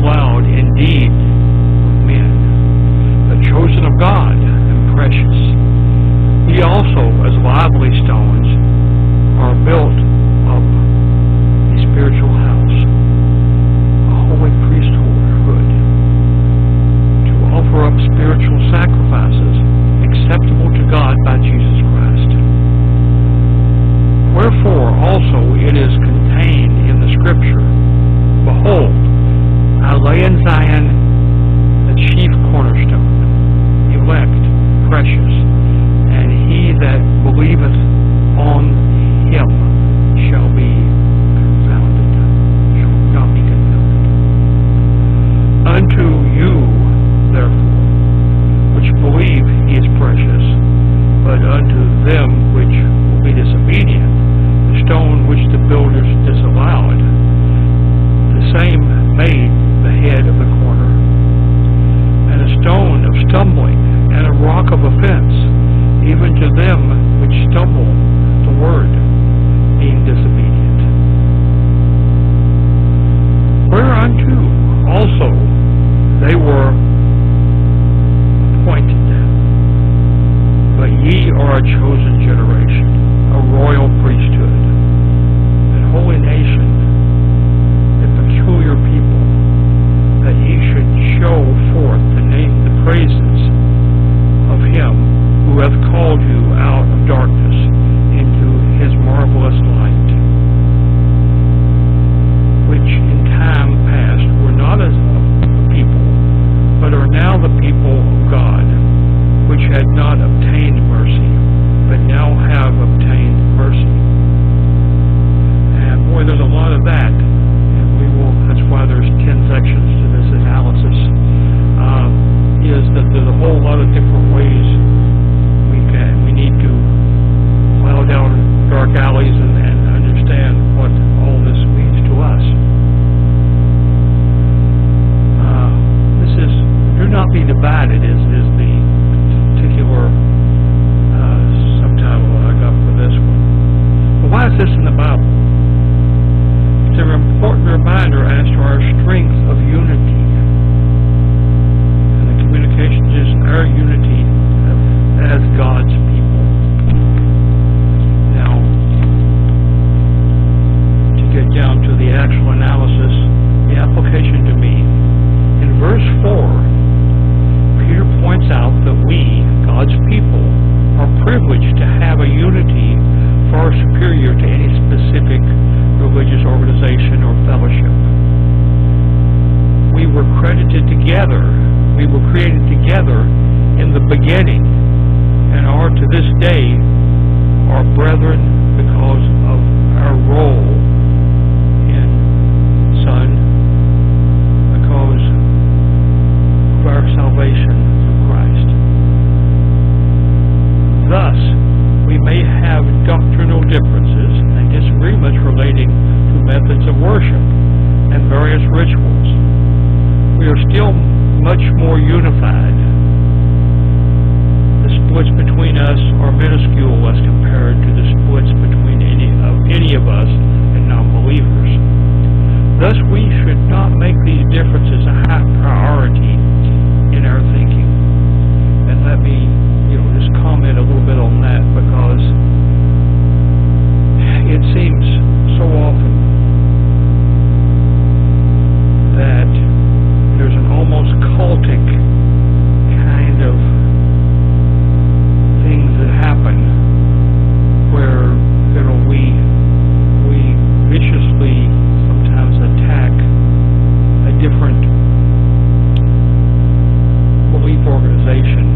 disallowed indeed of men, but chosen of God and precious. Ye also, as lively stones, are built up a spiritual house, a holy priesthood, to offer up spiritual sacrifices acceptable to God by Jesus Christ. Wherefore also it is contained in the Scripture, Behold, I lay in Zion the chief cornerstone, elect, precious, and he that believeth on him shall be confounded, shall not be confounded. Unto you, therefore, which believe he is precious, but unto them which will be disobedient, the stone which the builders disallowed, the same made the head of the corner, and a stone of stumbling, and a rock of offense, even to them which stumble the word, being disobedient. Whereunto also they were appointed. But ye are a chosen generation, a royal priesthood, a holy nation, a peculiar people, that ye should show forth the praises of him who hath called you out of darkness into his marvelous light, which in time past were not as a people, but are now the people of God, which had not obtained mercy, but now have obtained mercy. And boy, there's a lot of that, and that's why there's 10 sections to this analysis, is that there's a whole lot of different ways we need to plow down dark alleys and understand what all this means to us. This is, do not be divided is the particular subtitle that I got for this one. But why is this in the Bible? It's an important reminder as to our strength of unity. And the communication is our unity as God's people. Now, to get down to the actual analysis, the application to me, in verse 4, Peter points out that we, God's people, are privileged to have a unity far superior to any specific religious organization or fellowship. We were created together in the beginning, and are to this day our brethren because of our role in Son, because of our salvation through Christ. Thus, we may have doctrinal differences and disagreements relating to methods of worship and various rituals. We are still much more unified. The splits between us are minuscule as compared to the splits between any of us and non-believers. Thus, we should not make these differences a high priority in our thinking. And let me, just comment a little bit on that, because it seems so often that there's an almost cultic kind of things that happen where we viciously sometimes attack a different belief organization,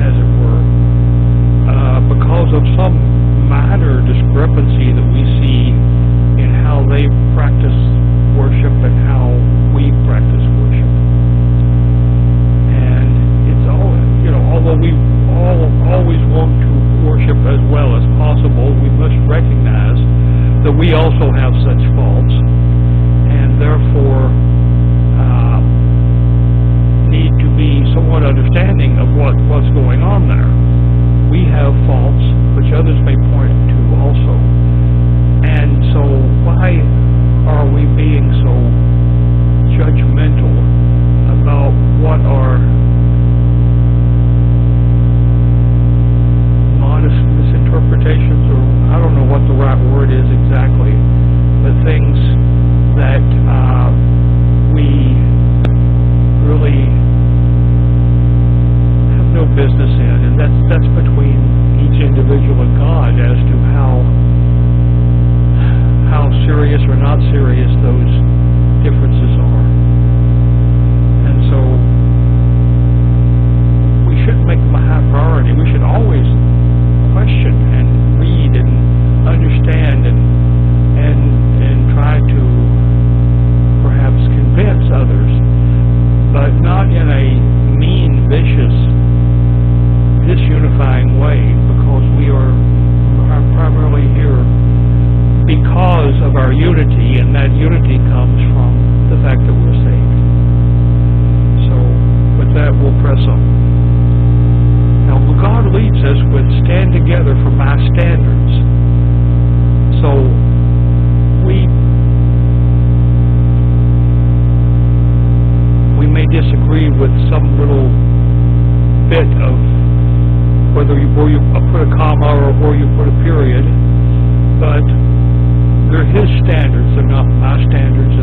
as it were, because of some minor discrepancy that we see in how they practice worship and how we practice worship. And it's all, although we all always want to worship as well as possible, we must recognize that we also have such faults, and therefore need to be somewhat understanding of what's going on there. We have faults which others may point to also. And so why are we being so judgmental unity, and that unity comes from the fact that we're saved. So, with that, we'll press on. Now, God leads us with stand together for my standards. So, we may disagree with some little bit of where you put a comma or where you put a period, but they're His standards, they're not my standards.